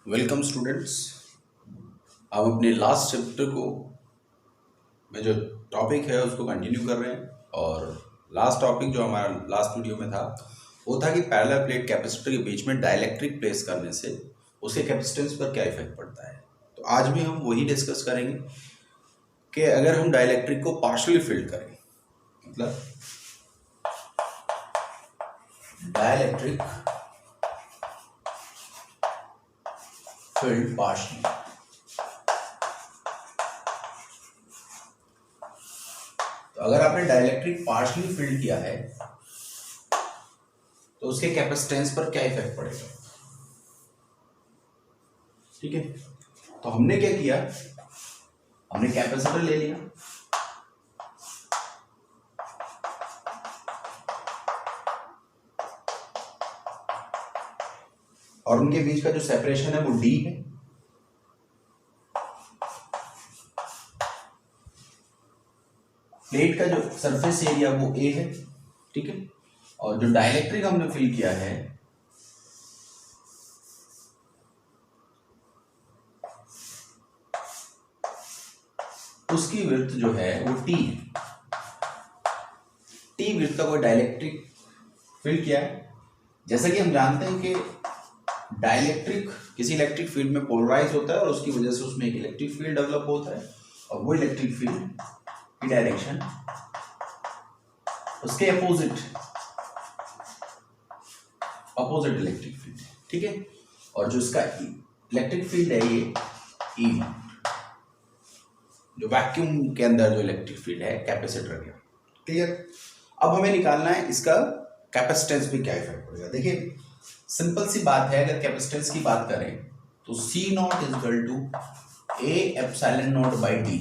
Welcome students. अब अपने last chapter को में जो टॉपिक है उसको कंटिन्यू कर रहे हैं। और लास्ट टॉपिक जो हमारा लास्ट वीडियो में था वो था कि पैरेलल प्लेट कैपेसिटर के बीच में डाइलेक्ट्रिक प्लेस करने से उसके कैपेसिटेंस पर क्या इफेक्ट पड़ता है। तो आज भी हम वही डिस्कस करेंगे कि अगर हम डाइलेक्ट्रिक को पार्शली फिल्ड करें, मतलब डाइलेक्ट्रिक फील्ड पार्शली, तो अगर आपने डाइलेक्ट्रिक पार्शली फिल्ड किया है तो उसके कैपेसिटेंस पर क्या इफेक्ट पड़ेगा। ठीक है, तो हमने क्या किया, हमने कैपेसिटर ले लिया और उनके बीच का जो सेपरेशन है वो डी है। प्लेट का जो सरफेस एरिया वो ए है। ठीक है, और जो डाइलेक्ट्रिक हमने फिल किया है उसकी विड्थ जो है वो टी है। टी विड्थ का कोई डाइलेक्ट्रिक फिल किया है। जैसा कि हम जानते हैं कि डाइलेक्ट्रिक किसी इलेक्ट्रिक फील्ड में पोलराइज होता है और उसकी वजह से उसमें एक इलेक्ट्रिक फील्ड डेवलप होता है और वो इलेक्ट्रिक फील्ड की डायरेक्शन उसके अपोजिट इलेक्ट्रिक फील्ड है। ठीक है, और जो इसका इलेक्ट्रिक फील्ड है ये ई, जो वैक्यूम के अंदर जो इलेक्ट्रिक फील्ड है कैपेसिटर का। क्लियर। अब हमें निकालना है इसका कैपेसिटेंस पे क्या इफेक्ट पड़ेगा। देखिए सिंपल सी बात है, अगर कैपेसिटेंस की बात करें तो C naught is equal to A epsilon naught by D.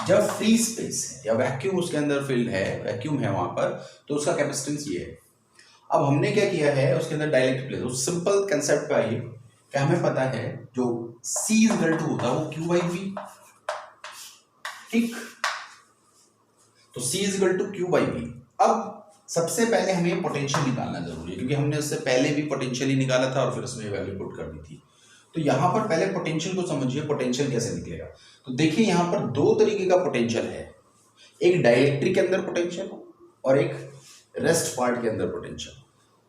जब फ्री स्पेस है या वैक्यूम उसके अंदर फील्ड है, वैक्यूम है वहां पर, तो उसका कैपेसिटेंस ये है। अब हमने क्या किया है, उसके अंदर डाइलेक्ट्रिक प्लेट, उस सिंपल कंसेप्ट पे आइए कि हमें पता है जो सी इज इक्वल टू होता है वो क्यू बाई वी। ठीक, तो C is equal to Q by V. अब सबसे पहले हमें पोटेंशियल निकालना जरूरी है क्योंकि हमने उससे पहले भी पोटेंशियल ही निकाला था और फिर उसमें वैल्यू पुट कर दी थी। तो यहां पर पहले पोटेंशियल को समझिए, पोटेंशियल कैसे निकलेगा। तो देखिए यहां पर दो तरीके का पोटेंशियल है, एक डाइलेक्ट्रिक के अंदर पोटेंशियल और एक रेस्ट पार्ट के अंदर पोटेंशियल।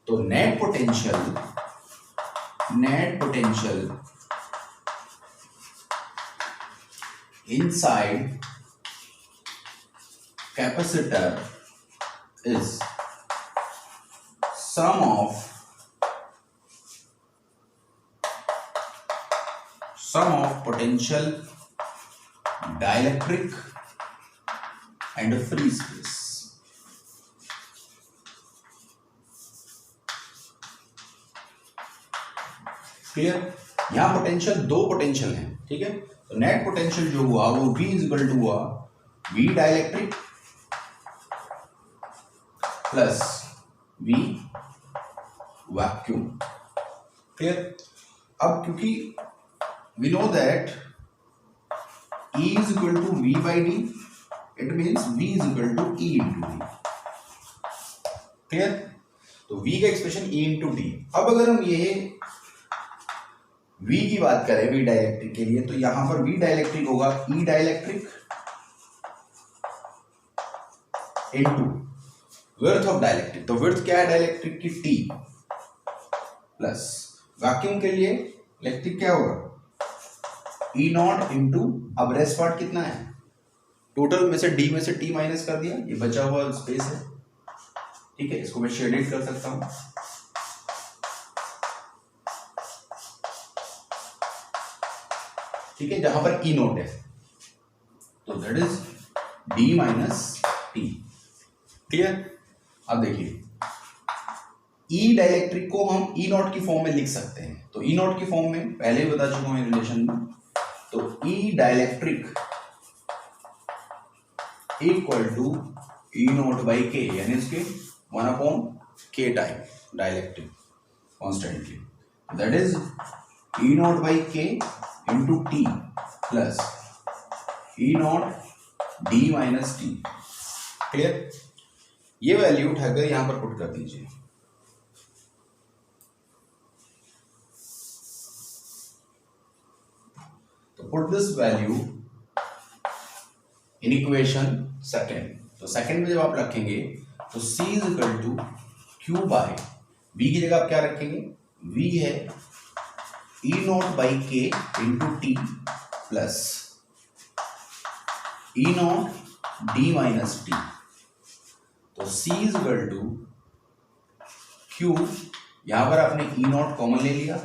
तो net potential inside capacitor is sum of potential dielectric and free space। Clear. यहां पोटेंशियल दो पोटेंशियल हैं। ठीक है, तो नेट पोटेंशियल जो हुआ वो V इज इक्वल टू हुआ V dielectric plus V vacuum. Clear. अब क्योंकि we know that E is equal to V by D, it means V is equal to E into D। Clear. तो V का expression E into D। अब अगर हम ये V की बात करें V डाइलेक्ट्रिक के लिए, तो यहां पर V डाइलेक्ट्रिक होगा E dielectric into width of dielectric. तो विड्थ क्या है डाइलेक्ट्रिक की T, प्लस वैक्यूम के लिए इलेक्ट्रिक क्या होगा E नॉट इंटू, अब रेस्ट पार्ट कितना है, टोटल में से D में से T माइनस कर दिया, ये बचा हुआ स्पेस है। ठीक है, इसको मैं शेडेड कर सकता हूं। ठीक है, जहां पर E नॉट है तो that is D minus T। Clear. अब देखिए E डाइलेक्ट्रिक को हम E नॉट की फॉर्म में लिख सकते हैं। तो E नॉट की फॉर्म में पहले ही बता चुका हूं रिलेशन में, तो E dielectric equal to E naught by K, यानी इसके 1/k time dielectric constantly, that is E naught by K into T plus E naught D minus T. Clear. ये वैल्यू उठाकर यहां पर पुट कर दीजिए। Put this value in equation second. तो second में जब आप रखेंगे तो c is equal to Q by v की जगह आप क्या रखेंगे, v है E naught by K into T plus E naught D minus T. तो c is equal to Q, यहां पर आपने ई नॉट कॉमन ले लिया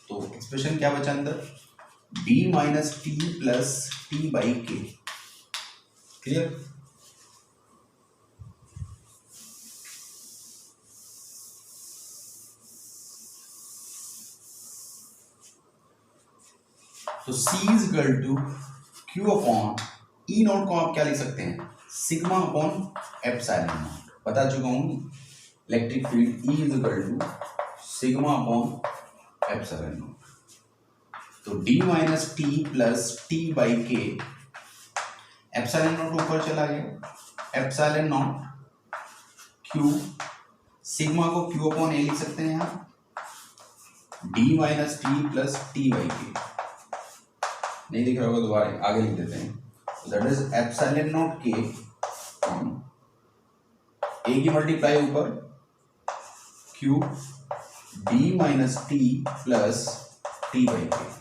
तो एक्सप्रेशन क्या बचा अंदर, d minus T plus T by K. Clear? तो c is equal to q upon E naught को आप क्या लिख सकते हैं, सिग्मा अपॉन एप्सिलॉन नॉट। बता चुका हूं electric field E is equal to sigma upon epsilon naught. तो d minus T plus T by K, epsilon naught ऊपर चला गया, एप्सिलॉन नॉट q, सिग्मा को q अपॉन ए लिख सकते हैं यहाँ, d minus T plus T by K. नहीं दिख रहा होगा, दोबारा आगे लिख देते हैं, दैट इज एप्सिलॉन नॉट के ए की मल्टीप्लाई ऊपर q d minus T plus T by K.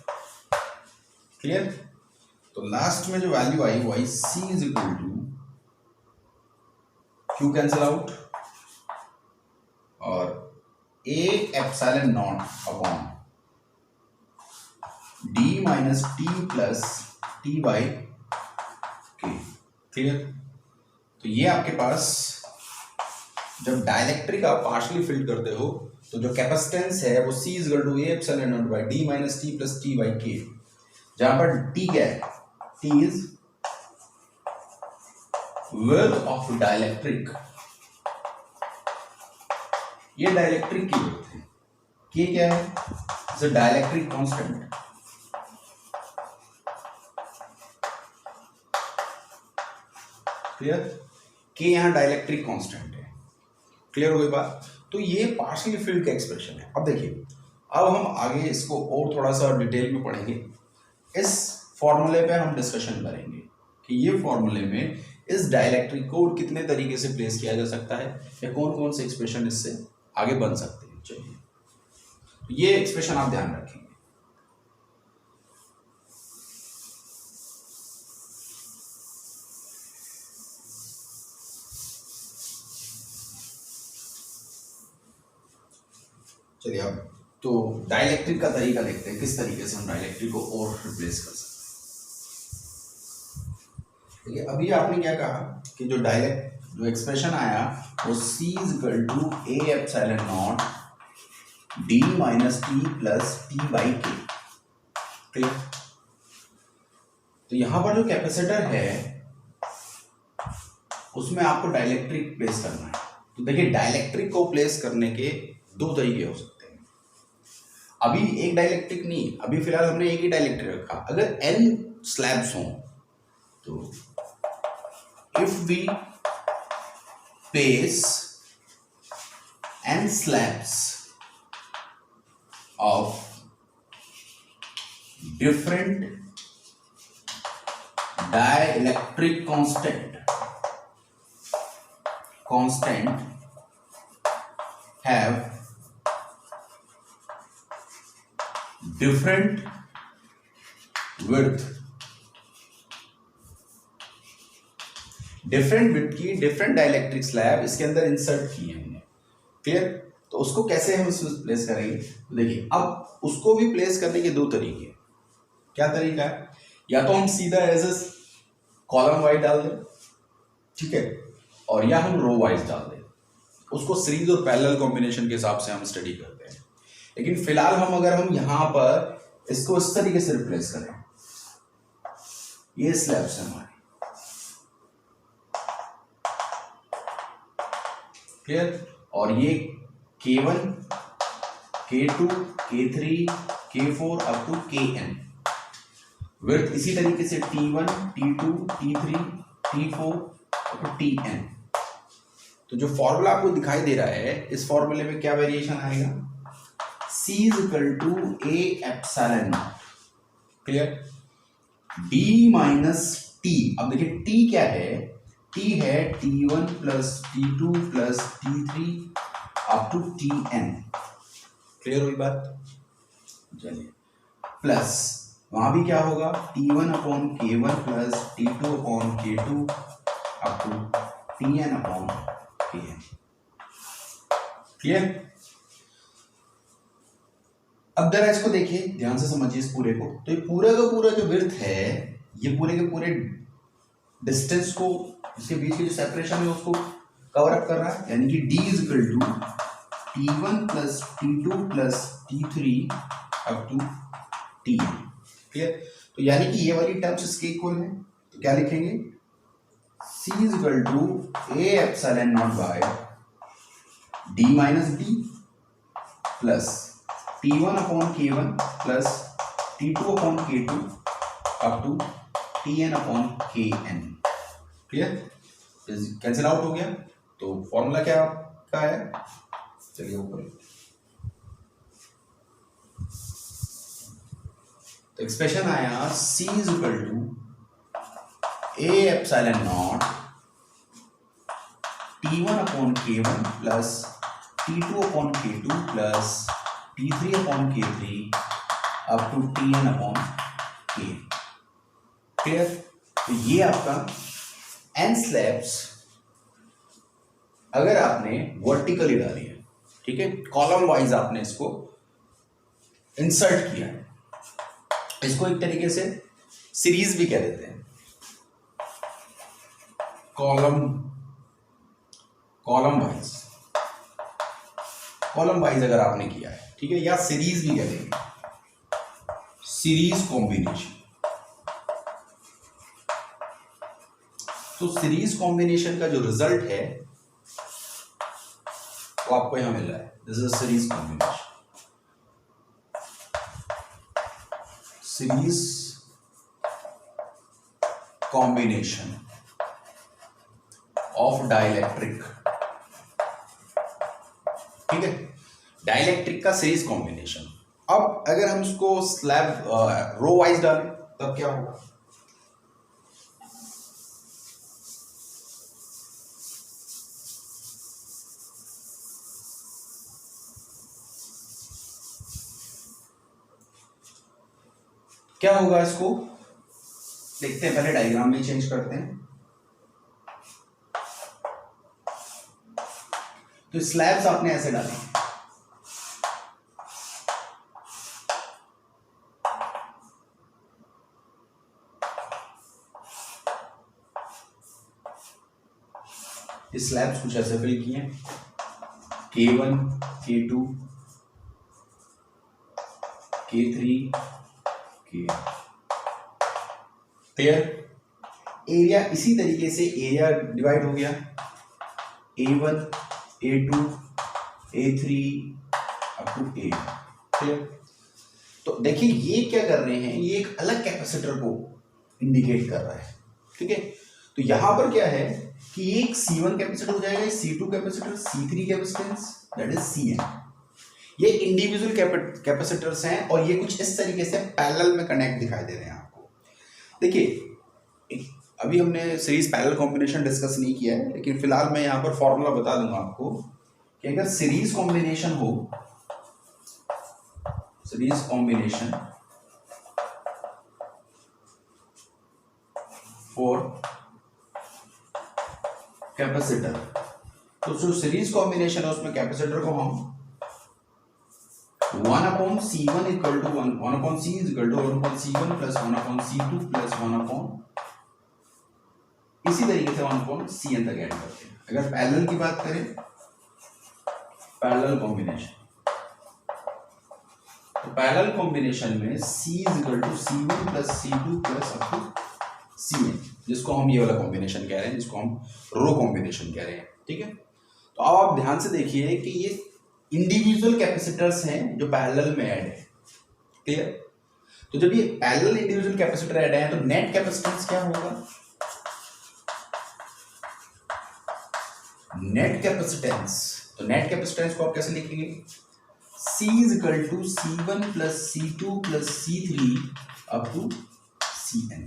Clear? तो लास्ट में जो वैल्यू आई वो आई c is equal to q cancel out और a epsilon naught upon d minus T plus T by K. Clear? तो ये आपके पास जब डाइलेक्ट्रिक आप पार्शली फिल करते हो तो जो कैपेसिटेंस है वो c is equal to a epsilon naught by d minus T plus T by K, जहां पर t क्या है, t is width of dielectric. ये डाइलेक्ट्रिक की विड्थ है, k क्या है, it's a dielectric constant. Clear? K यहां डाइलेक्ट्रिक कांस्टेंट है। क्लियर हो गई बात? तो ये पार्शियली फिल्ड का एक्सप्रेशन है। अब देखिए, अब हम आगे इसको और थोड़ा सा डिटेल में पढ़ेंगे। इस फॉर्मूले पे हम डिस्कशन करेंगे कि ये फॉर्मूले में इस डाइलेक्ट्रिक को कितने तरीके से प्लेस किया जा सकता है या कौन कौन से एक्सप्रेशन इससे आगे बन सकते हैं। चलिए, ये एक्सप्रेशन आप ध्यान रखेंगे। चलिए, अब तो डाइलेक्ट्रिक का तरीका देखते हैं, किस तरीके से हम डाइलेक्ट्रिक को और रिप्लेस कर सकते हैं। देखिए, अभी आपने क्या कहा कि जो जो एक्सप्रेशन आया वो c is equal to a epsilon naught d minus T plus T by K. ठीक, तो यहां पर जो कैपेसिटर है उसमें आपको डाइलेक्ट्रिक प्लेस करना है। तो देखिए, डाइलेक्ट्रिक को प्लेस करने के दो तरीके हो सकते हैं। अभी एक डाइलेक्ट्रिक नहीं, अभी फिलहाल हमने एक ही डाइलेक्ट्रिक रखा। अगर n स्लैब्स हों तो if we place n slabs of different dielectric constant have different width, different width की डिफरेंट डाइलेक्ट्रिक स्लैब इसके अंदर इंसर्ट की है हमने। क्लियर? तो उसको कैसे हम इसमें प्लेस करेंगे? तो देखिए, अब उसको भी प्लेस करने के दो तरीके। क्या तरीका है? या तो हम सीधा एज ए कॉलम वाइज डाल दें, ठीक है, और या हम रो वाइज डाल दें। उसको सीरीज और पैरेलल कॉम्बिनेशन के हिसाब से हम स्टडी करते हैं। लेकिन फिलहाल अगर हम यहां पर इसको इस तरीके से रिप्लेस करें, ये स्लैब्स है हमारे। क्लियर? और ये K1, K2, K3, K4 up to Kn। Width इसी तरीके से T1, T2, T3, T4 up to Tn। तो जो फॉर्मूला आपको दिखाई दे रहा है, इस फॉर्मूले में क्या वेरिएशन आएगा? C is equal to A epsilon naught. Clear? D minus T. अब देखिए टी क्या है, टी है T1 plus T2 plus T3 up to Tn। Clear हुई बात? चलिए, प्लस वहां भी क्या होगा, T1 upon K1 plus T2 upon K2 up to Tn upon Kn। Clear? अब जरा इसको देखिए, ध्यान से समझिए इस पूरे को। तो ये पूरा का पूरा जो विड्थ है, ये पूरे के पूरे डिस्टेंस को, इसके बीच की जो सेपरेशन है उसको कवर अप कर रहा है, यानी कि D is equal to T1 plus T2 plus T3 up to Tn। Clear? तो यानी कि ये वाली टर्म्स इसके इक्वल है, तो क्या लिखेंगे, C is equal to A epsilon naught by D minus D plus T1 upon K1 plus T2 upon K2 up to Tn upon Kn। Clear? Cancel out हो गया, तो फॉर्मूला क्या आपका है, चलिए ऊपर, तो एक्सप्रेशन आया C is equal to A epsilon naught T1 upon K1 plus T2 upon K2 plus T3 upon K3 up to Tn upon K। Clear? तो ये आपका n स्लैब्स अगर आपने वर्टिकली डाली है, ठीक है, कॉलम वाइज आपने इसको इंसर्ट किया है, इसको एक तरीके से सीरीज भी कह देते हैं, कॉलम वाइज अगर आपने किया है, ठीक है, या सीरीज भी कह देंगे, सीरीज कॉम्बिनेशन। तो सीरीज कॉम्बिनेशन का जो रिजल्ट है वो आपको यहां मिल रहा है, this is series combination, series combination of dielectric. ठीक है, डाइलेक्ट्रिक का सीरीज कॉम्बिनेशन। अब अगर हम इसको स्लैब रो वाइज डालें तब क्या होगा, क्या होगा, इसको देखते हैं, पहले डायग्राम में चेंज करते हैं। तो स्लैब्स आपने ऐसे डाले, स्लैब्स कुछ ऐसे फिल किए, K1 K2 K3 K। Clear? Area इसी तरीके से एरिया डिवाइड हो गया, A1 A2 A3 up to A। Clear? तो देखिए ये क्या कर रहे हैं, ये एक अलग कैपेसिटर को इंडिकेट कर रहा है। ठीक है, तो यहां पर क्या है कि ये एक C1 कैपेसिटर हो जाएगा, C2 capacitor, C3 capacitance, that is Cn। ये इंडिविजुअल कैपेसिटर्स हैं और ये कुछ इस तरीके से पैरेलल में कनेक्ट दिखाई दे रहे हैं आपको। देखिए अभी हमने सीरीज पैरेलल कॉम्बिनेशन डिस्कस नहीं किया है, लेकिन फिलहाल मैं यहाँ पर फॉर्मूला बता दूंगा आपको कि अगर सीरीज कॉम्बिनेशन हो, सीरीज कॉम्बिनेशन फॉर कैपेसिटर, तो जो सीरीज कॉम्बिनेशन है उसमें कैपेसिटर को हम 1/C1 equal to 1/C is equal to 1/C1 plus 1/C2 plus 1/, इसी तरीके से 1/Cn तक ऐड करते हैं। अगर पैरेलल की बात करें, पैरेलल कॉम्बिनेशन, तो पैरेलल कॉम्बिनेशन में C is equal to C1 plus C2 plus up to Cn, जिसको हम ये वाला कॉम्बिनेशन कह रहे हैं, जिसको हम रो कॉम्बिनेशन कह रहे हैं। ठीक है, तो अब आप ध्यान से देखिए कि ये इंडिविजुअल कैपेसिटर्स हैं जो पैरेलल में ऐड है। क्लियर? तो जब ये पैरेलल इंडिविजुअल कैपेसिटर ऐड है तो नेट कैपेसिटेंस क्या होगा, नेट कैपेसिटेंस, तो नेट कैपेसिटेंस को आप कैसे लिखेंगे, C is equal to C1 plus C2 plus C3 up to Cn।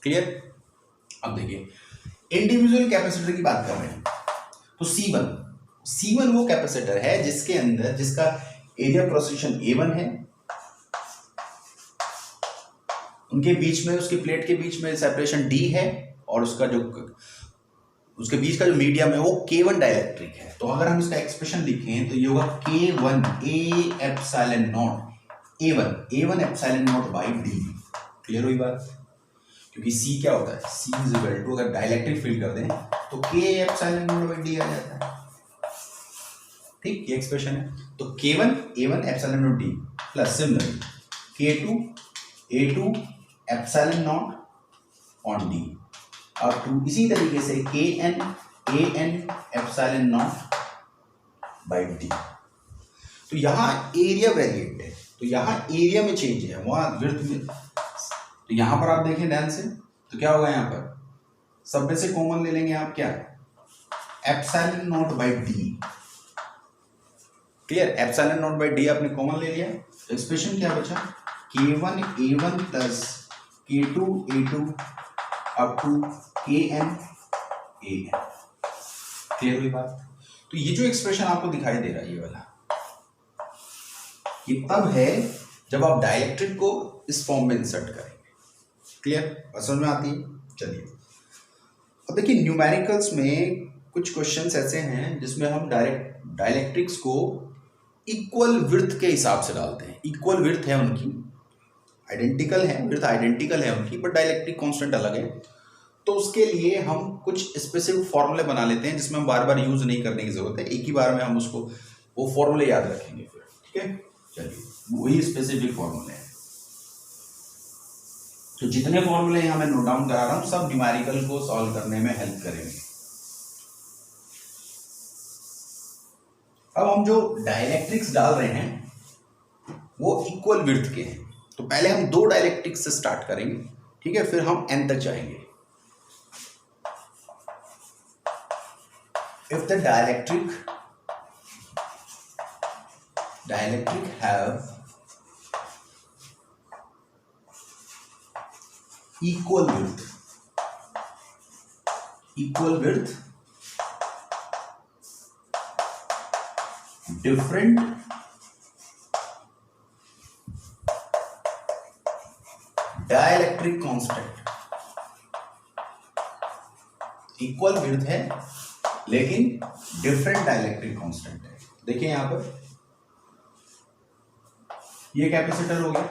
Clear? अब देखिए इंडिविजुअल कैपेसिटर की बात कर रहे हैं तो C1 वो कैपेसिटर है जिसके अंदर जिसका एरिया क्रॉस सेक्शन A1 है, उनके बीच में उसकी प्लेट के बीच में सेपरेशन D है और उसके बीच का जो मीडियम है वो K1 डाइलेक्ट्रिक है। तो अगर हम इसका एक्सप्रेशन लिखें तो ये होगा K1 A epsilon not A1 epsilon naught by D। Clear हुई बात? क्योंकि C क्या होता है, C इज इक्वल टू, अगर डाइलेक्ट्रिक फील्ड कर दें तो K epsilon naught by D आ जाता है। ठीक, ये एक्सप्रेशन है। तो K1 A1 epsilon naught D plus similarly K2 A2 epsilon not on D अब टू इसी तरीके से Kn AN epsilon naught by D। तो यहां एरिया वेरिएट है, तो यहां एरिया में चेंज है, वहां विड्थ में। तो यहां पर आप देखें ध्यान से तो क्या होगा, यहां पर सब में से कॉमन ले लेंगे आप, क्या epsilon naught by D। Clear? Epsilon naught by D आपने कॉमन ले लिया, तो एक्सप्रेशन क्या बचा, K1 A1 plus K2 A2 up to Kn AN। Clear हुई बात? तो ये जो एक्सप्रेशन आपको दिखाई दे रहा है ये वाला, ये तब है जब आप डाइलेक्ट्रिक को इस फॉर्म में इंसर्ट करेंगे। क्लियर? समझ में आती है? चलिए अब देखिए न्यूमेरिकल्स में कुछ क्वेश्चंस ऐसे हैं जिसमें हम डाइलेक्ट्रिक्स को इक्वल विड्थ के हिसाब से डालते हैं। इक्वल विड्थ है उनकी, आइडेंटिकल है, विड्थ आइडेंटिकल है उनकी, बट डाइलेक्ट्रिक कांस्टेंट अलग है। तो उसके लिए हम कुछ स्पेसिफिक फॉर्मूले बना लेते हैं जिसमें हम बार बार यूज नहीं करने की जरूरत है, एक ही बार में हम उसको वो फॉर्मूले याद रखेंगे फिर। ठीक है, चलिए वही स्पेसिफिक फॉर्मूले हैं। तो जितने फॉर्मूले यहां मैं नोट डाउन करा रहा हूं सब न्यूमेरिकल को सॉल्व करने में हेल्प करेंगे। अब हम जो डाइलेक्ट्रिक्स डाल रहे हैं वो इक्वल विड्थ के हैं, तो पहले हम 2 डाइलेक्ट्रिक्स से स्टार्ट करेंगे। ठीक है, फिर हम n तक जाएंगे। If the dielectric have equal width, different dielectric constant, equal width है लेकिन डिफरेंट डाइलेक्ट्रिक कांस्टेंट है। देखिए यहां पर ये कैपेसिटर हो गया।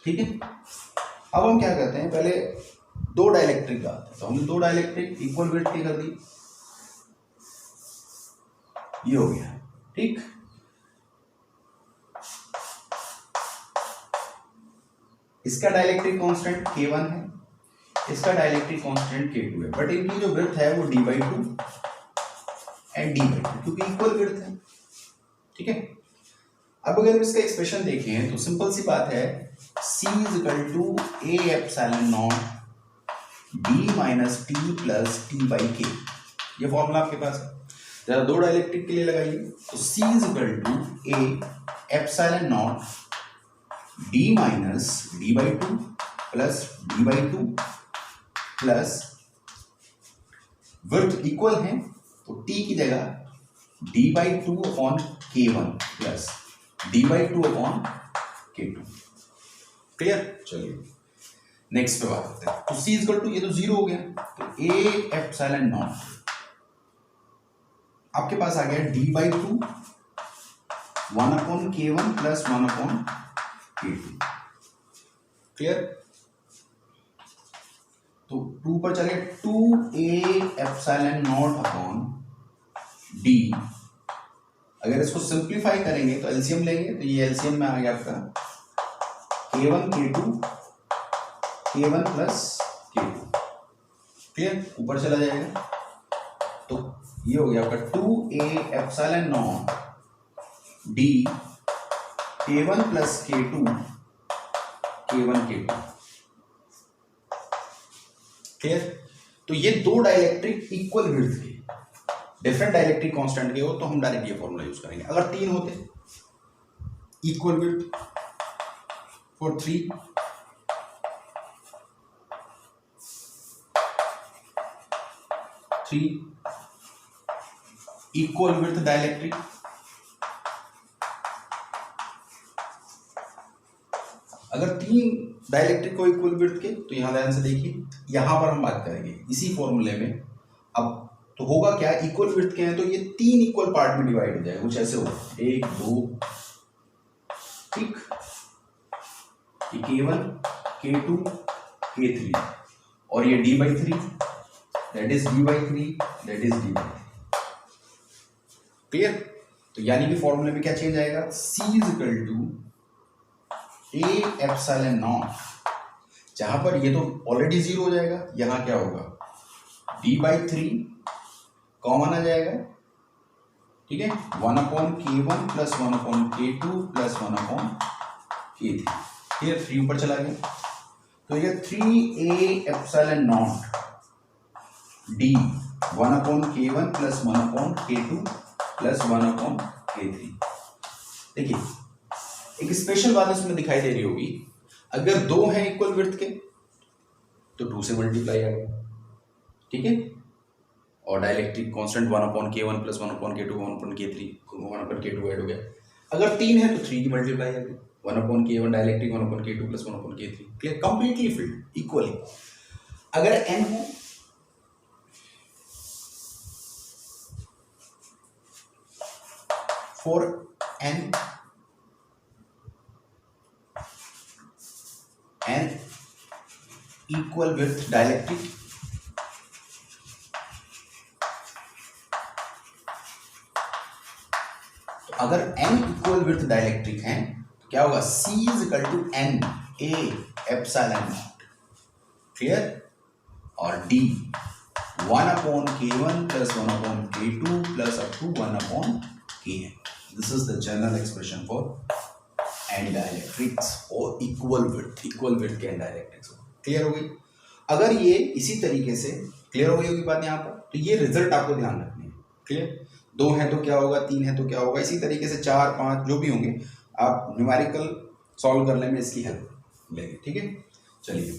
ठीक है, अब हम क्या करते हैं, पहले 2 डाइलेक्ट्रिक डालते हैं। तो हमने 2 डाइलेक्ट्रिक इक्वल विड्थ की कर दी, ये हो गया। ठीक, इसका डाइलेक्ट्रिक कांस्टेंट K1 है, इसका डाइलेक्ट्रिक कांस्टेंट K2 है, बट इनकी जो विड्थ है वो D/2 एंड D/2 क्योंकि इक्वल विड्थ है। ठीक है, अब अगर हम इसका एक्सप्रेशन देखें तो सिंपल सी बात है, C = A epsilon naught D minus T plus T/K। ये फॉर्मूला आपके पास है, जरा 2 डाइलेक्ट्रिक के लिए लगाइए। तो C = A epsilon naught D minus D/2 plus D/2 plus width equal है तो T की जगह D/2 upon K1 plus D/2 upon K2। Clear? चलिए नेक्स्ट पे बात करते हैं। तो C = ये तो 0 हो गया, तो A एप्सिलॉन नॉट आपके पास आ गया D/2 1 upon K1 plus 1 upon K2। Clear? तो 2 पर चले 2A epsilon naught upon D। अगर इसको सिंप्लीफाई करेंगे तो एलसीएम लेंगे, तो ये एलसीएम में आ गया आपका K1 K1 plus K2। Clear? ऊपर चला जाएगा तो ये हो गया आपका 2A epsilon naught D K1 plus K2 K1 K2। Clear? तो ये 2 डाइलेक्ट्रिक इक्वल विड्थ के, डिफरेंट डाइलेक्ट्रिक कांस्टेंट के हो तो हम डायरेक्ट ये फॉर्मूला यूज करेंगे। अगर 3 होते equal width for 3 3 equal width dielectric, अगर 3 डाइलेक्ट्रिक को इक्वल विड्थ के, तो यहां ध्यान से देखिए, यहां पर हम बात करेंगे इसी फॉर्मूले में। अब तो होगा क्या, इक्वल विड्थ के हैं तो ये 3 इक्वल पार्ट में डिवाइड हो जाएगा, कुछ ऐसे होगा 1 2, ठीक, K1 K2 K3 और ये D/3, that is D/3, that is D/3। Clear? तो यानी कि फॉर्मूले में क्या चेंज आएगा, C is equal to A epsilon naught, जहां पर ये तो ऑलरेडी 0 हो जाएगा, यहां क्या होगा D/3 कॉमन आ जाएगा, ठीक है, 1/K1 plus 1/K2 plus 1/K3, clear, 3 ऊपर चला गया, तो ये 3A epsilon naught D 1/K1 plus 1/K2 plus 1/K3। देखिए एक स्पेशल बात इसमें दिखाई दे रही होगी, अगर 2 हैं इक्वल विड्थ के तो 2 से मल्टीप्लाई आएगा, ठीक है, और dielectric constant 1/K1 plus 1/K2 1/K3 1/K2 add हो गया। अगर 3 है तो 3 की मल्टीप्लाई आएगी, 1/K1 dielectric 1/K2 plus 1/K3, clear, completely filled equally. अगर n हो for n equal with dielectric, तो अगर n इक्वल विथ डाइलेक्ट्रिक है तो क्या होगा, C is equal to n A epsilon naught, clear, और D 1/K1 plus 1/K2 plus up to 1/Kn। This is the general expression for n dielectrics और equal width के n dielectrics। Clear हो गई? अगर ये इसी तरीके से क्लियर हो गई होगी बात यहाँ पर, तो ये रिजल्ट आपको ध्यान रखनी है, क्लियर, 2 है तो क्या होगा, 3 है तो क्या होगा, इसी तरीके से 4 5 जो भी होंगे आप न्यूमेरिकल सॉल्व करने में इसकी हेल्प लेंगे, ठीक है। चलिए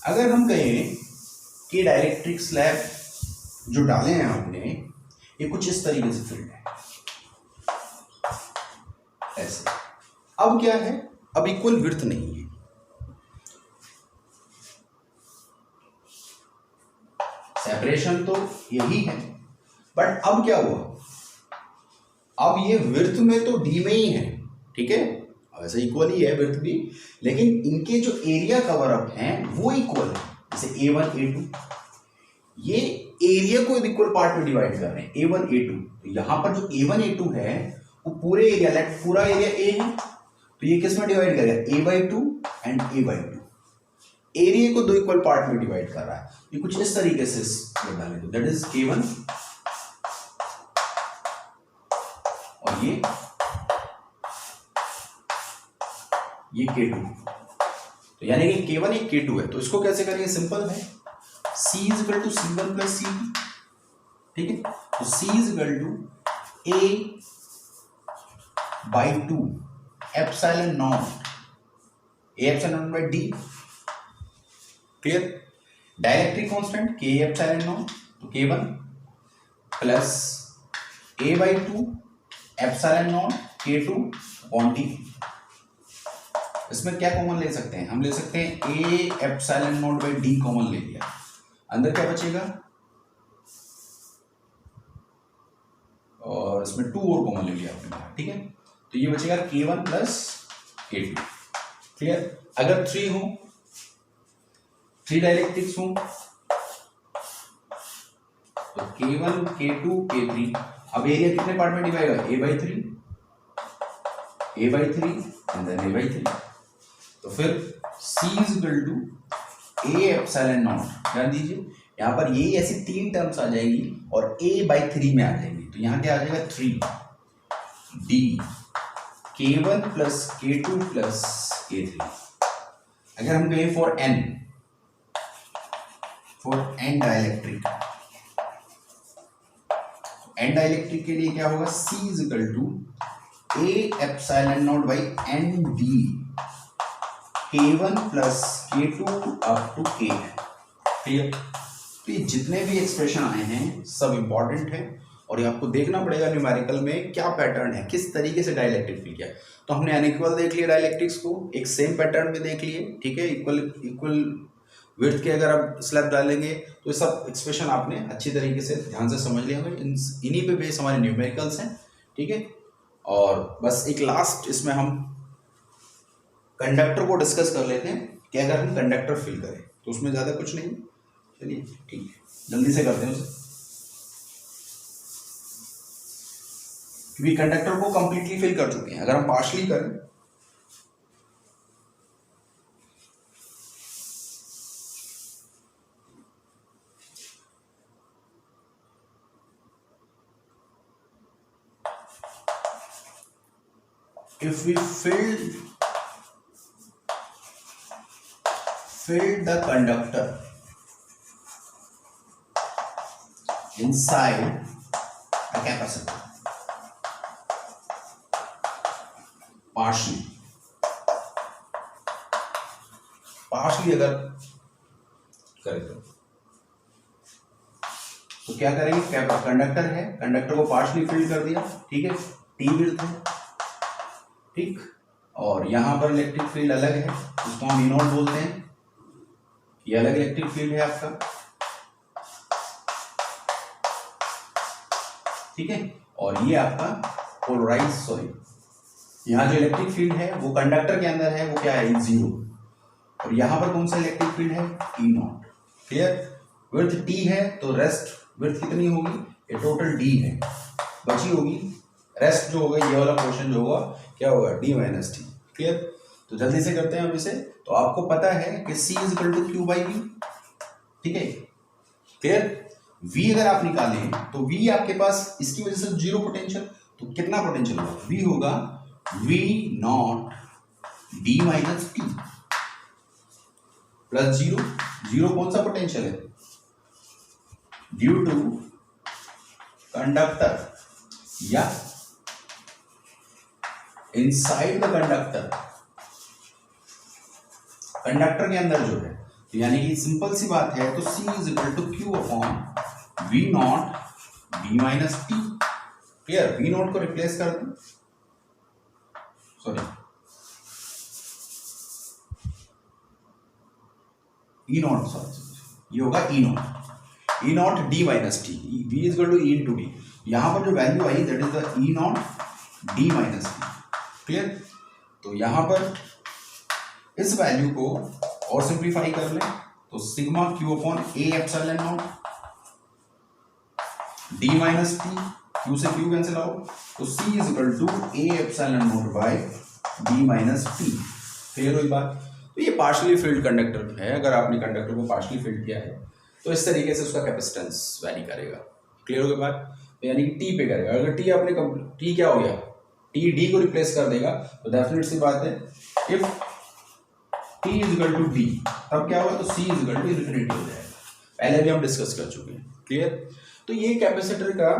अगर हम कहें कि डाइलेक्ट्रिक स्लैब जो डाले हैं आपने, ये कुछ इस तरीके से फिल्ड है, ऐसे, अब क्या है, अब इक्वल विड्थ नहीं है, सेपरेशन तो यही है, बट अब क्या हुआ, अब ये विड्थ में तो डी में ही है, ठीक है, वैसे इक्वल ही है विड्थ भी, लेकिन इनके जो एरिया कवर अप हैं वो इक्वल है, जैसे A1 A2, ये एरिया को इक्वल पार्ट में डिवाइड कर रहे हैं A1 A2, तो यहां पर जो A1 A2 है वो पूरे एरिया, लेट पूरा एरिया A है, तो ये किस में डिवाइड करेगा, A/2 एंड A/2, एरिया को 2 इक्वल पार्ट में डिवाइड कर रहा है, ये कुछ इस तरीके से डालें, तो दैट इज K1 और ये K2, तो यानी कि K1 एक K2 है, तो इसको कैसे करेंगे, सिंपल है, C is equal to C1 plus C2, ठीक है, तो C is equal to A/2 epsilon naught, A epsilon naught by D, clear, dielectric constant K epsilon naught, तो K1 plus A/2 epsilon naught K2 on D। इसमें क्या common ले सकते हैं, हम ले सकते हैं A epsilon naught by D common ले लिया, अंदर क्या बचेगा, और इसमें 2 और कॉमन ले लिया आपने, ठीक है, तो ये बचेगा K1 प्लस K2, क्लियर। अगर 3 हो, 3 डाइलेक्ट्रिक्स हो, तो K1 K2 K3, अब एरिया कितने पार्ट में डिवाइड होगा, A/3 एंड देन A/3, तो फिर C is equal to A epsilon naught, ध्यान दीजिए यहाँ पर ये ऐसी 3 टर्म्स आ जाएंगी और A/3 में आ जाएंगी, तो यहाँ क्या आ जाएगा 3D K1 plus K2 plus K3। अगर हम कहें for n dielectric, n dielectric के लिए क्या होगा, C is equal to A epsilon naught by ND, K1 plus K2 up to K है। क्लियर? तो ये जितने भी एक्सप्रेशन आए हैं सब इंपॉर्टेंट हैं और ये आपको देखना पड़ेगा न्यूमेरिकल में क्या पैटर्न है, किस तरीके से डाइलेक्ट्रिक फील किया है। तो हमने अनइक्वल देख लिया डाइलेक्ट्रिक्स को, एक सेम पैटर्न में देख लिए, ठीक है। इक्वल विड्थ के अगर आप स्लैब डालेंगे तो ये सब एक्सप्रेशन आपने अच्छी तरीके से ध्यान से समझ लिया होगा। इन्हीं पे बेस हमारे न्यूमेरिकल्स हैं, ठीक है। और बस एक लास्ट इसमें हम कंडक्टर को डिस्कस कर लेते हैं कि अगर हम कंडक्टर फिल करें तो उसमें ज़्यादा कुछ नहीं। चलिए ठीक है, जल्दी से करते हैं उसे, क्योंकि कंडक्टर को कंप्लीटली फिल कर चुके हैं। अगर हम पार्शली करें if we filled the conductor inside a capacitor partially अगर करें तो क्या करेंगे, कंडक्टर है, कंडक्टर को पार्शली फिल कर दिया, ठीक है, टी विड्थ है, ठीक। और यहां पर इलेक्ट्रिक फील्ड अलग है, उसको हम E0 बोलते हैं, ये अलग इलेक्ट्रिक फील्ड है आपका, ठीक है। और ये आपका पोलराइज, यहाँ जो इलेक्ट्रिक फील्ड है वो कंडक्टर के अंदर है, वो क्या है, E0। और यहां पर कौन सा इलेक्ट्रिक फील्ड है, E0। क्लियर? विड्थ T है तो रेस्ट विड्थ कितनी होगी, ये टोटल D है, बची होगी रेस्ट जो होगा, ये वाला पोर्शन जो होगा क्या होगा, D माइनस T। क्लियर? तो जल्दी से करते हैं अब इसे। तो आपको पता है कि C is equal to Q by V, ठीक है। क्लियर? V अगर आप निकालें तो V आपके पास इसकी वजह से जीरो पोटेंशियल, तो कितना पोटेंशियल होगा, V होगा V naught D minus T plus zero. Zero कौन सा पोटेंशियल है, ड्यू टू कंडक्टर या इनसाइड द कंडक्टर, कंडक्टर के अंदर जो है, तो यानी कि सिंपल सी बात है, तो C is equal to Q upon V naught D minus T। Clear? V naught को रिप्लेस कर दें, सॉरी E नॉट, सॉरी ये होगा E naught, E naught D minus T, V is equal to E into D। यहां पर जो value आई that is the E naught D minus T। Clear? तो यहां पर इस वैल्यू को और सिंप्लीफाई कर लें तो sigma Q upon A epsilon naught D minus T, Q से Q कैंसिल आउट, तो C is equal to A epsilon naught by D minus T। Clear हुई बात? तो ये पार्शियली फिल्ड कंडक्टर है, अगर आपने कंडक्टर को पार्शियली फिल्ड किया है तो इस तरीके से उसका कैपेसिटेंस वैरी करेगा। क्लियर हो गया बात? तो यानी कि T पे करेगा, अगर T आपने T क्या हो गया, T D को रिप्लेस कर देगा, तो डेफिनेट सी बात है if T is equal to D तब क्या होगा, तो C is equal to infinity हो जाएगा। पहले भी हम डिस्कस कर चुके हैं। क्लियर? तो ये कैपेसिटर का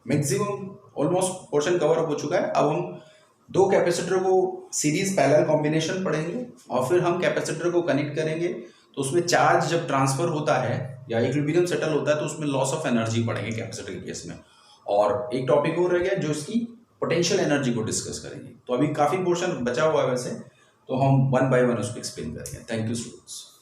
maximum almost portion cover up हो चुका है। अब हम दो कैपेसिटर को सीरीज पैरेलल कॉम्बिनेशन पढ़ेंगे और फिर हम कैपेसिटर को कनेक्ट करेंगे, तो उसमें चार्ज जब ट्रांसफर होता है या इक्विलिब्रियम सेटल होता है तो उसमें लॉस ऑफ एनर्जी पढ़ेंगे कैपेसिटर के केस में। और एक टॉपिक और रह गया जो इसकी पोटेंशियल एनर्जी को डिस्कस करेंगे। तो अभी काफी पोर्शन बचा हुआ है वैसे, तो हम वन बाय वन उसको एक्सप्लेन करेंगे। Thank you students.